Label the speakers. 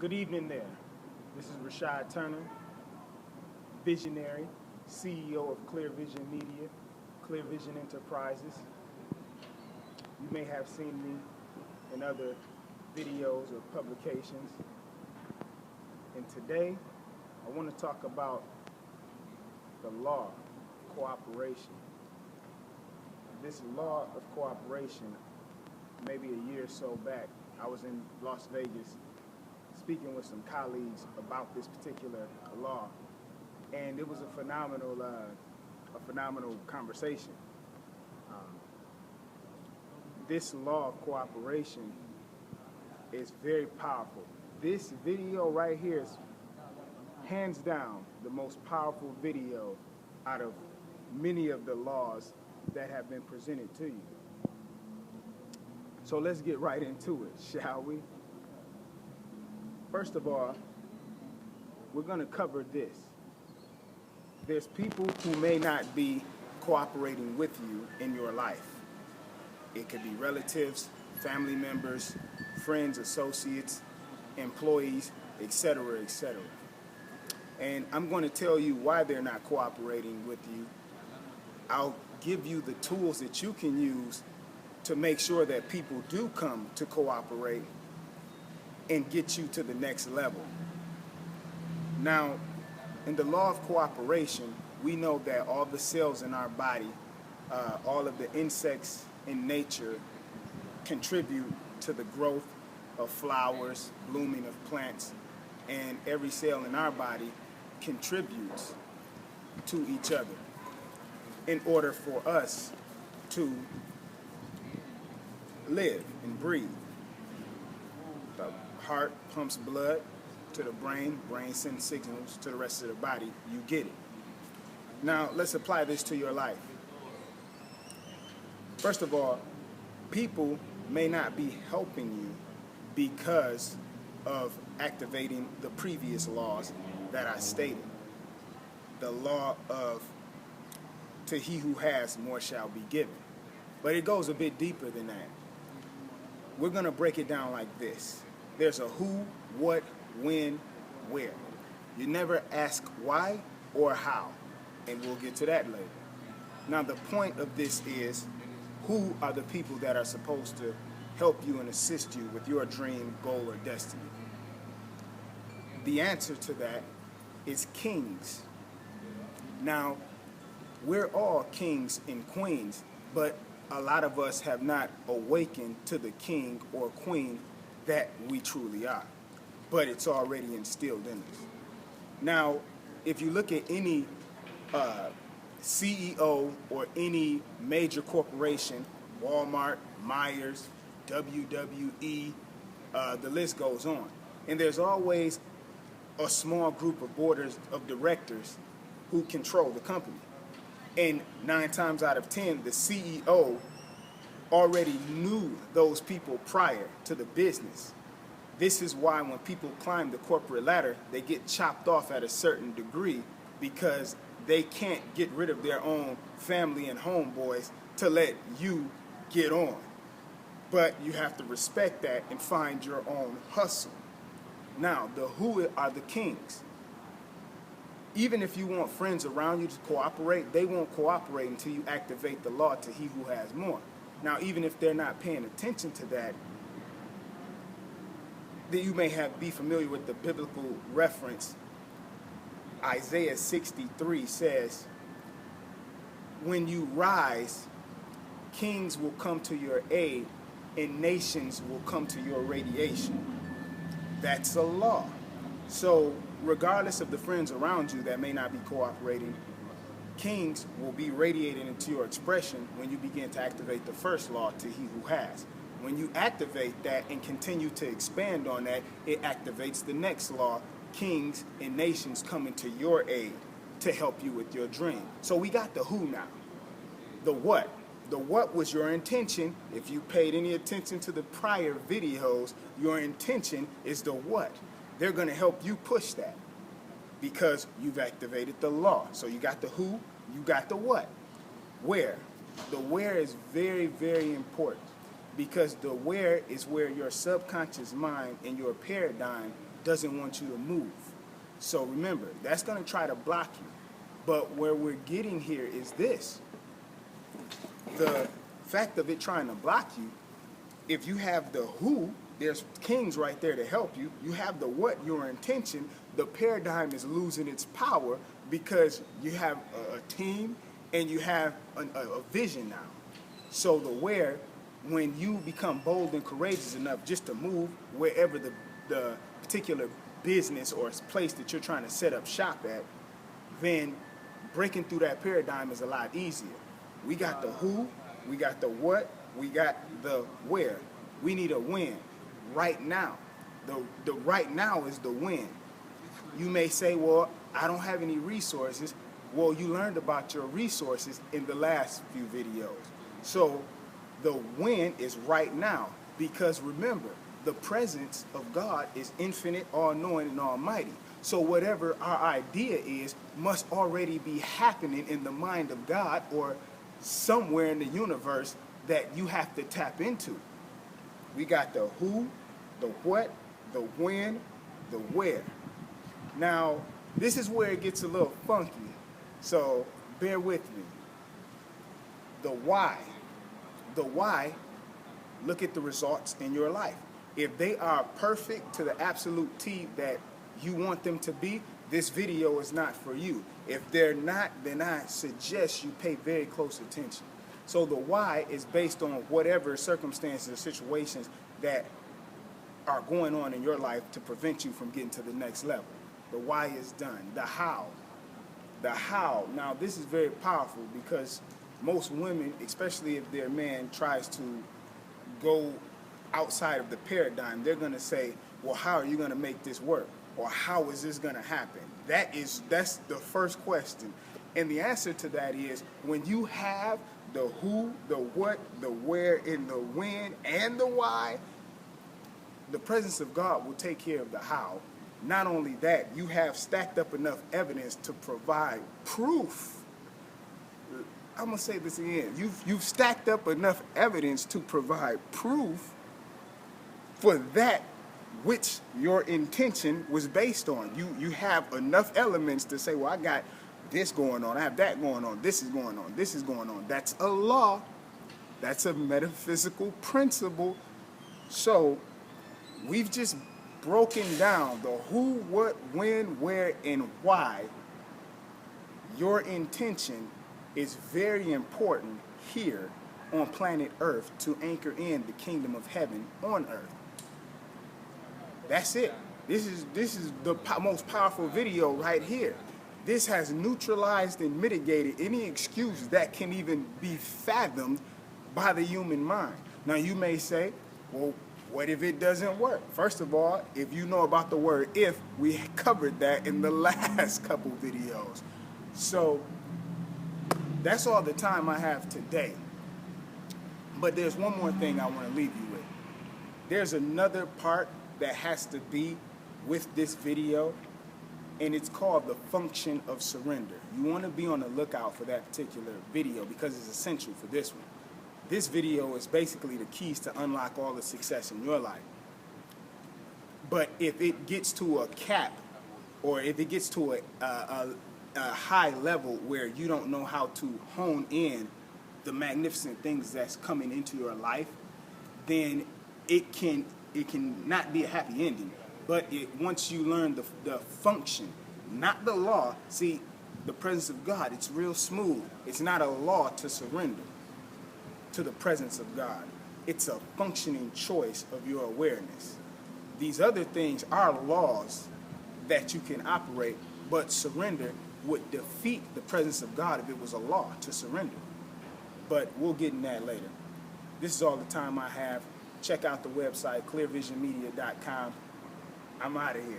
Speaker 1: Good evening there. This is Rashad Turner, visionary, CEO of Clear Vision Media, Clear Vision Enterprises. You may have seen me in other videos or publications. And today, I want to talk about the law of cooperation. This law of cooperation, maybe a year or so back, I was in Las Vegas speaking with some colleagues about this particular law, and it was a phenomenal conversation. This law of cooperation is very powerful. This video right here is hands down the most powerful video out of many of the laws that have been presented to you. So let's get right into it, shall we? First of all, we're going to cover this. There's people who may not be cooperating with you in your life. It could be relatives, family members, friends, associates, employees, etc., etc. And I'm going to tell you why they're not cooperating with you. I'll give you the tools that you can use to make sure that people do come to cooperate and get you to the next level. Now, in the law of cooperation, we know that all the cells in our body, all of the insects in nature contribute to the growth of flowers, blooming of plants, and every cell in our body contributes to each other in order for us to live and breathe. The heart pumps blood to the brain sends signals to the rest of the body, you get it. Now, let's apply this to your life. First of all, people may not be helping you because of activating the previous laws that I stated. The law of to he who has, more shall be given. But it goes a bit deeper than that. We're going to break it down like this. There's a who, what, when, where. You never ask why or how, and we'll get to that later. Now, the point of this is, who are the people that are supposed to help you and assist you with your dream, goal, or destiny? The answer to that is kings. Now, we're all kings and queens, but a lot of us have not awakened to the king or queen that we truly are. But it's already instilled in us. Now, if you look at any CEO or any major corporation, Walmart, Myers, WWE, the list goes on. And there's always a small group of boards of directors who control the company. And 9 times out of 10, the CEO already knew those people prior to the business. This is why when people climb the corporate ladder, they get chopped off at a certain degree because they can't get rid of their own family and homeboys to let you get on. But you have to respect that and find your own hustle. Now, the who are the kings. Even if you want friends around you to cooperate, they won't cooperate until you activate the law to he who has more. Now, even if they're not paying attention to that, then you may be familiar with the biblical reference. Isaiah 63 says, when you rise, kings will come to your aid and nations will come to your radiation. That's a law. So regardless of the friends around you that may not be cooperating, kings will be radiated into your expression when you begin to activate the first law to he who has. When you activate that and continue to expand on that, it activates the next law, kings and nations coming to your aid to help you with your dream. So we got the who now. The what? The what was your intention. If you paid any attention to the prior videos, your intention is the what. They're going to help you push that because you've activated the law. So you got the who, you got the what. Where? The where is very, very important. because the where is where your subconscious mind and your paradigm doesn't want you to move. So remember, that's going to try to block you. But where we're getting here is this. The fact of it trying to block you, if you have the who, there's kings right there to help you. You have the what, your intention. The paradigm is losing its power because you have a team and you have a vision now. So the where, when you become bold and courageous enough just to move wherever the particular business or place that you're trying to set up shop at, then breaking through that paradigm is a lot easier. We got the who, we got the what, we got the where. We need a win right now. The right now is the win. You may say, well, I don't have any resources. Well, you learned about your resources in the last few videos. So the win is right now, because remember, the presence of God is infinite, all-knowing, and almighty. So whatever our idea is must already be happening in the mind of God or somewhere in the universe that you have to tap into. We got the who, the what, the when, the where. Now, this is where it gets a little funky, so bear with me. The why. The why, look at the results in your life. If they are perfect to the absolute T that you want them to be, this video is not for you. If they're not, then I suggest you pay very close attention. So the why is based on whatever circumstances or situations that are going on in your life to prevent you from getting to the next level. The why is done. The how. The how. Now, this is very powerful because most women, especially if their man tries to go outside of the paradigm, they're going to say, well, how are you going to make this work? Or how is this going to happen? That's the first question. And the answer to that is, when you have the who, the what, the where, and the when, and the why, the presence of God will take care of the how. Not only that, you have stacked up enough evidence to provide proof. I'm going to say this again. You've stacked up enough evidence to provide proof for that which your intention was based on. You have enough elements to say, well, I got this going on, I have that going on, this is going on, this is going on. That's a law. That's a metaphysical principle. So we've just broken down the who, what, when, where, and why. Your intention is very important here on planet Earth to anchor in the kingdom of heaven on earth. That's it. This is the most powerful video right here. This has neutralized and mitigated any excuse that can even be fathomed by the human mind. Now you may say, well, what if it doesn't work? First of all, if you know about the word if, we covered that in the last couple videos. So that's all the time I have today. But there's one more thing I want to leave you with. There's another part that has to be with this video, and it's called the function of surrender. You want to be on the lookout for that particular video because it's essential for this one. This video is basically the keys to unlock all the success in your life. But if it gets to a cap, or if it gets to a high level where you don't know how to hone in the magnificent things that's coming into your life, then it can not be a happy ending. But once you learn the function, not the law. See, the presence of God, it's real smooth. It's not a law to surrender to the presence of God. It's a functioning choice of your awareness. These other things are laws that you can operate, but surrender would defeat the presence of God if it was a law to surrender. But we'll get in that later. This is all the time I have. Check out the website, clearvisionmedia.com. I'm out of here.